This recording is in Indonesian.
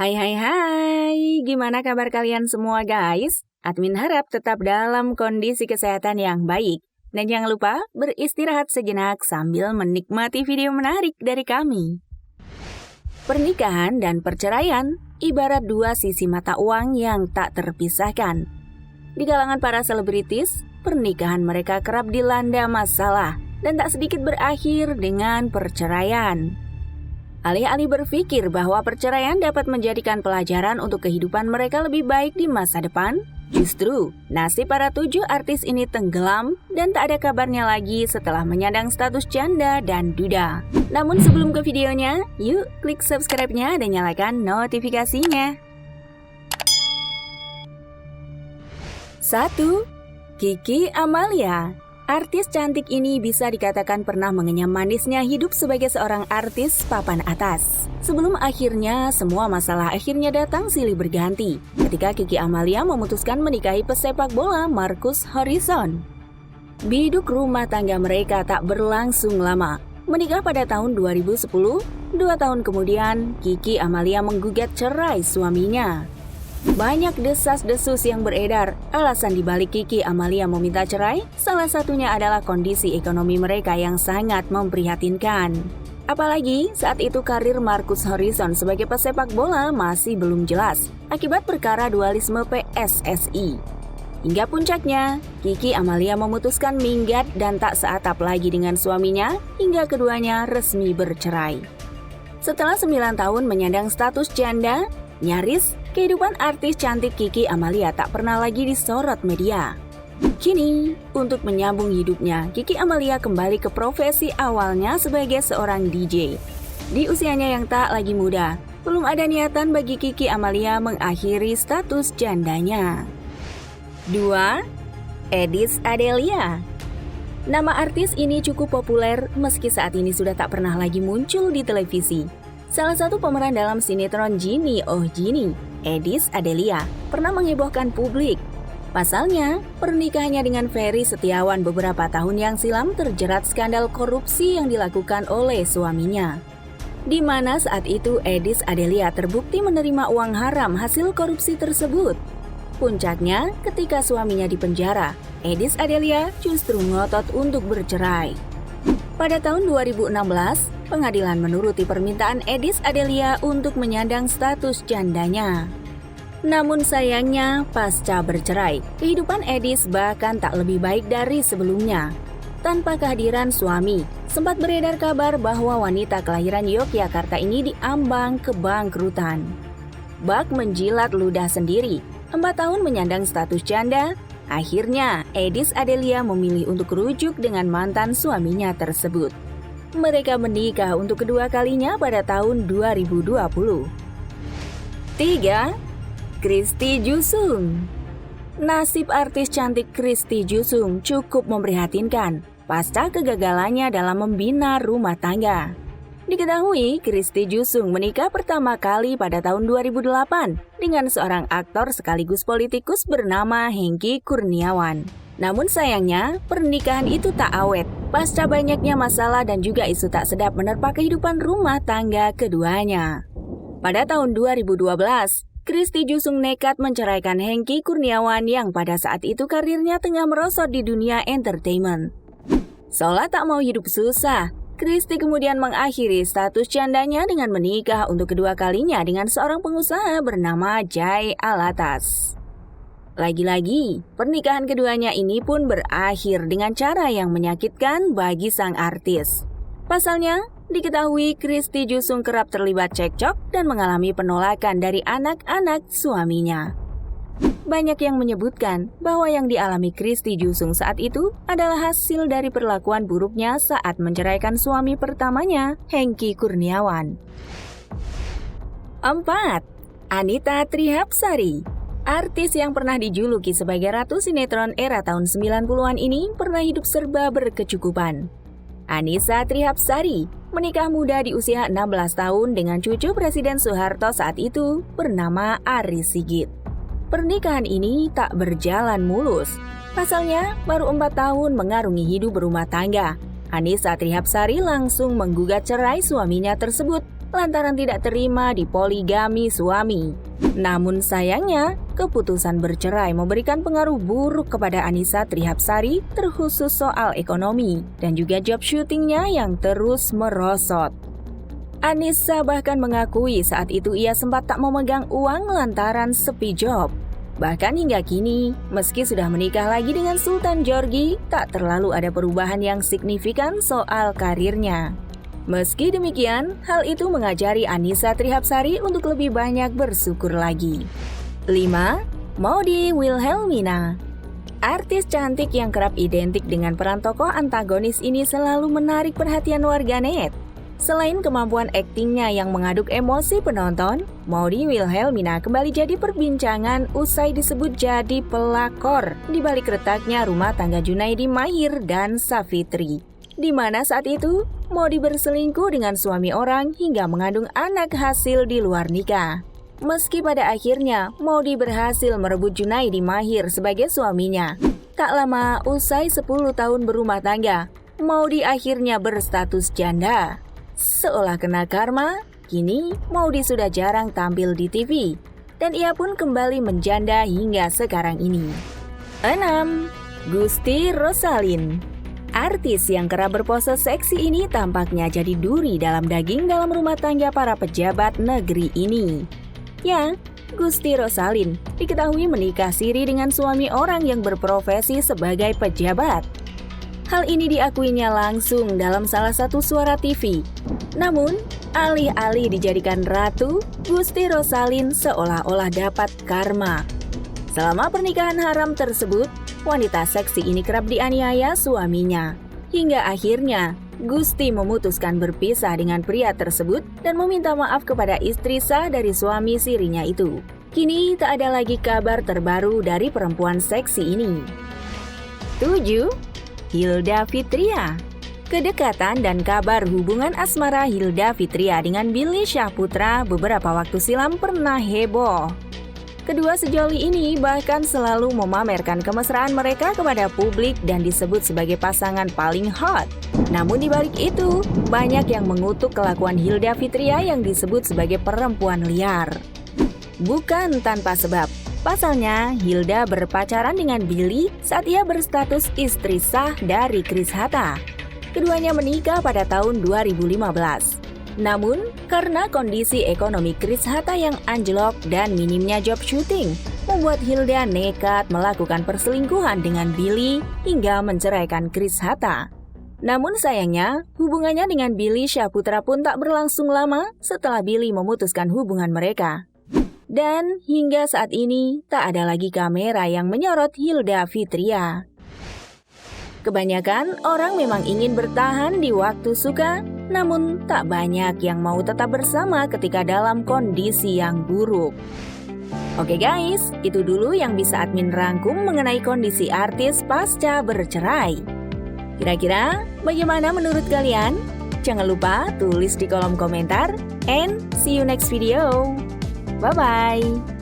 Hai hai hai, gimana kabar kalian semua guys? Admin harap tetap dalam kondisi kesehatan yang baik. Dan jangan lupa beristirahat sejenak sambil menikmati video menarik dari kami. Pernikahan dan perceraian ibarat dua sisi mata uang yang tak terpisahkan. Di kalangan para selebritis, pernikahan mereka kerap dilanda masalah dan tak sedikit berakhir dengan perceraian. Alih-alih berpikir bahwa perceraian dapat menjadikan pelajaran untuk kehidupan mereka lebih baik di masa depan, justru nasib para 7 artis ini tenggelam dan tak ada kabarnya lagi setelah menyandang status janda dan duda. Namun sebelum ke videonya, yuk klik subscribe-nya dan nyalakan notifikasinya. 1. Kiki Amalia. Artis cantik ini bisa dikatakan pernah mengenyam manisnya hidup sebagai seorang artis papan atas. Sebelum akhirnya semua masalah akhirnya datang silih berganti ketika Kiki Amalia memutuskan menikahi pesepak bola Marcus Horizon. Biduk rumah tangga mereka tak berlangsung lama. Menikah pada tahun 2010, 2 tahun kemudian Kiki Amalia menggugat cerai suaminya. Banyak desas-desus yang beredar, alasan dibalik Kiki Amalia meminta cerai, salah satunya adalah kondisi ekonomi mereka yang sangat memprihatinkan. Apalagi saat itu karir Marcus Horizon sebagai pesepak bola masih belum jelas, akibat perkara dualisme PSSI. Hingga puncaknya, Kiki Amalia memutuskan minggat dan tak seatap lagi dengan suaminya, hingga keduanya resmi bercerai. Setelah 9 tahun menyandang status janda, nyaris kehidupan artis cantik Kiki Amalia tak pernah lagi disorot media. Kini, untuk menyambung hidupnya, Kiki Amalia kembali ke profesi awalnya sebagai seorang DJ. Di usianya yang tak lagi muda, belum ada niatan bagi Kiki Amalia mengakhiri status jandanya. 2. Edyce Adelia. Nama artis ini cukup populer meski saat ini sudah tak pernah lagi muncul di televisi. Salah satu pemeran dalam sinetron Gini Oh Gini, Edyce Adelia, pernah menghebohkan publik. Pasalnya, pernikahannya dengan Ferry Setiawan beberapa tahun yang silam terjerat skandal korupsi yang dilakukan oleh suaminya. Di mana saat itu Edyce Adelia terbukti menerima uang haram hasil korupsi tersebut. Puncaknya, ketika suaminya dipenjara, Edyce Adelia justru ngotot untuk bercerai. Pada tahun 2016, pengadilan menuruti permintaan Edyce Adelia untuk menyandang status jandanya. Namun sayangnya, pasca bercerai, kehidupan Edyce bahkan tak lebih baik dari sebelumnya. Tanpa kehadiran suami, sempat beredar kabar bahwa wanita kelahiran Yogyakarta ini diambang kebangkrutan. Bak menjilat ludah sendiri, 4 tahun menyandang status janda, akhirnya Edyce Adelia memilih untuk rujuk dengan mantan suaminya tersebut. Mereka menikah untuk kedua kalinya pada tahun 2020. 3. Christy Jusung. Nasib artis cantik Christy Jusung cukup memprihatinkan pasca kegagalannya dalam membina rumah tangga. Diketahui, Christy Jusung menikah pertama kali pada tahun 2008 dengan seorang aktor sekaligus politikus bernama Hengky Kurniawan. Namun sayangnya, pernikahan itu tak awet pasca banyaknya masalah dan juga isu tak sedap menerpa kehidupan rumah tangga keduanya. Pada tahun 2012, Christy Jusung nekat menceraikan Hengky Kurniawan yang pada saat itu karirnya tengah merosot di dunia entertainment. Seolah tak mau hidup susah, Christy kemudian mengakhiri status jandanya dengan menikah untuk kedua kalinya dengan seorang pengusaha bernama Jay Alatas. Lagi-lagi, pernikahan keduanya ini pun berakhir dengan cara yang menyakitkan bagi sang artis. Pasalnya, diketahui Christy Jusung kerap terlibat cekcok dan mengalami penolakan dari anak-anak suaminya. Banyak yang menyebutkan bahwa yang dialami Christy Jusung saat itu adalah hasil dari perlakuan buruknya saat menceraikan suami pertamanya, Hengky Kurniawan. 4. Anita Trihapsari. Artis yang pernah dijuluki sebagai ratu sinetron era tahun 90-an ini pernah hidup serba berkecukupan. Annisa Trihapsari menikah muda di usia 16 tahun dengan cucu Presiden Soeharto saat itu bernama Ari Sigit. Pernikahan ini tak berjalan mulus. Pasalnya, baru 4 tahun mengarungi hidup berumah tangga, Annisa Trihapsari langsung menggugat cerai suaminya tersebut lantaran tidak terima dipoligami suami. Namun sayangnya, keputusan bercerai memberikan pengaruh buruk kepada Annisa Trihapsari terkhusus soal ekonomi dan juga job syutingnya yang terus merosot. Annisa bahkan mengakui saat itu ia sempat tak memegang uang lantaran sepi job. Bahkan hingga kini, meski sudah menikah lagi dengan Sultan Georgi, tak terlalu ada perubahan yang signifikan soal karirnya. Meski demikian, hal itu mengajari Annisa Trihapsari untuk lebih banyak bersyukur lagi. 5. Maudy Wilhelmina. Artis cantik yang kerap identik dengan peran tokoh antagonis ini selalu menarik perhatian warganet. Selain kemampuan aktingnya yang mengaduk emosi penonton, Maudy Wilhelmina kembali jadi perbincangan usai disebut jadi pelakor di balik retaknya rumah tangga Junaidi Mahir dan Savitri. Di mana saat itu, Maudy berselingkuh dengan suami orang hingga mengandung anak hasil di luar nikah. Meski pada akhirnya Maudy berhasil merebut Junaidi Mahir sebagai suaminya, tak lama usai 10 tahun berumah tangga, Maudy akhirnya berstatus janda. Seolah kena karma, kini Maudy sudah jarang tampil di TV, dan ia pun kembali menjanda hingga sekarang ini. 6. Gusti Rosalin. Artis yang kerap berpose seksi ini tampaknya jadi duri dalam daging dalam rumah tangga para pejabat negeri ini. Ya, Gusti Rosalin diketahui menikah siri dengan suami orang yang berprofesi sebagai pejabat. Hal ini diakuinya langsung dalam salah satu suara TV. Namun, alih-alih dijadikan ratu, Gusti Rosalin seolah-olah dapat karma. Selama pernikahan haram tersebut, wanita seksi ini kerap dianiaya suaminya. Hingga akhirnya, Gusti memutuskan berpisah dengan pria tersebut dan meminta maaf kepada istri sah dari suami sirinya itu. Kini tak ada lagi kabar terbaru dari perempuan seksi ini. 7. Hilda Fitria. Kedekatan dan kabar hubungan asmara Hilda Fitria dengan Billy Syahputra beberapa waktu silam pernah heboh. Kedua sejoli ini bahkan selalu memamerkan kemesraan mereka kepada publik dan disebut sebagai pasangan paling hot. Namun di balik itu, banyak yang mengutuk kelakuan Hilda Fitria yang disebut sebagai perempuan liar. Bukan tanpa sebab. Pasalnya, Hilda berpacaran dengan Billy saat ia berstatus istri sah dari Chris Hatta. Keduanya menikah pada tahun 2015. Namun, karena kondisi ekonomi Chris Hatta yang anjlok dan minimnya job syuting, membuat Hilda nekat melakukan perselingkuhan dengan Billy hingga menceraikan Chris Hatta. Namun sayangnya, hubungannya dengan Billy Syahputra pun tak berlangsung lama setelah Billy memutuskan hubungan mereka. Dan hingga saat ini, tak ada lagi kamera yang menyorot Hilda Fitria. Kebanyakan orang memang ingin bertahan di waktu suka, namun tak banyak yang mau tetap bersama ketika dalam kondisi yang buruk. Oke guys, itu dulu yang bisa admin rangkum mengenai kondisi artis pasca bercerai. Kira-kira bagaimana menurut kalian? Jangan lupa tulis di kolom komentar, and see you next video. Bye-bye!